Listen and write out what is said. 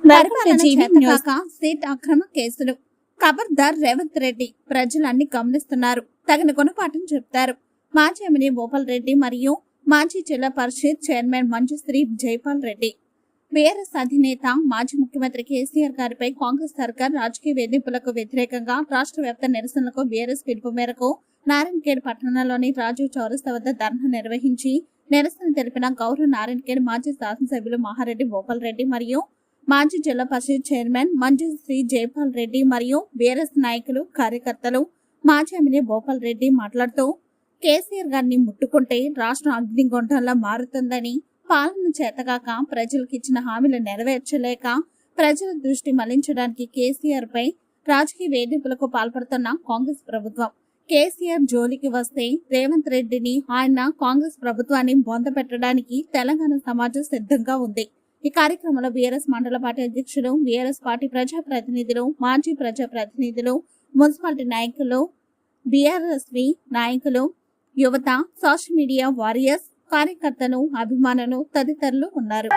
Seat అక్రమ కేసులు. ఖబర్దార్ రేవంత్ రెడ్డి, ప్రజలన్నీ గమనిస్తున్నారు, తగిన గుణపాఠం చెప్తారు. మాజీ ఎమ్మెల్యే భూపాల్ రెడ్డి మరియు మాజీ జిల్లా పరిషత్ చైర్మన్ మంజుశ్రీ జైపాల్ రెడ్డి. బీఆర్ఎస్ అధినేత మాజీ ముఖ్యమంత్రి కేసీఆర్ గారిపై కాంగ్రెస్ సర్కార్ రాజకీయ వేధింపులకు వ్యతిరేకంగా రాష్ట్ర వ్యాప్త నిరసనలకు బీఆర్ఎస్ పిలుపు మేరకు నారాయణఖేడ్ పట్టణంలోని రాజు చౌరస్తా వద్ద ధర్నా నిర్వహించి నిరసన తెలిపిన గౌరవ నారాయణఖేడ్ మాజీ శాసనసభ్యులు మహారెడ్డి భూపాల్ రెడ్డి మరియు మాజీ జిల్లా పరిషత్ చైర్మన్ మంజుశ్రీ జైపాల్ రెడ్డి మరియు బీఆర్ఎస్ నాయకులు, కార్యకర్తలు. మాజీ ఎమ్మెల్యే భూపాల్ రెడ్డి మాట్లాడుతూ, కేసీఆర్ గారిని ముట్టుకుంటే రాష్ట్రం అగ్నిగుండంలా మారుతుందని, పాలన చేతగాక ప్రజలకు ఇచ్చిన హామీలు నెరవేర్చలేక ప్రజల దృష్టి మళ్లించడానికి కేసీఆర్ పై రాజకీయ వేధింపులకు పాల్పడుతున్న కాంగ్రెస్ ప్రభుత్వం. కేసీఆర్ జోలికి వస్తే రేవంత్ రెడ్డిని, ఆయన కాంగ్రెస్ ప్రభుత్వాన్ని బొందపెట్టడానికి తెలంగాణ సమాజం సిద్ధంగా ఉంది. ఈ కార్యక్రమంలో బీఆర్ఎస్ మండల పార్టీ అధ్యక్షులు, బీఆర్ఎస్ పార్టీ ప్రజాప్రతినిధులు, మాజీ ప్రజాప్రతినిధులు, మున్సిపాలిటీ నాయకులు, బీఆర్ఎస్వి నాయకులు, యువత, సోషల్ మీడియా వారియర్స్, కార్యకర్తలు, అభిమానులు తదితరులు ఉన్నారు.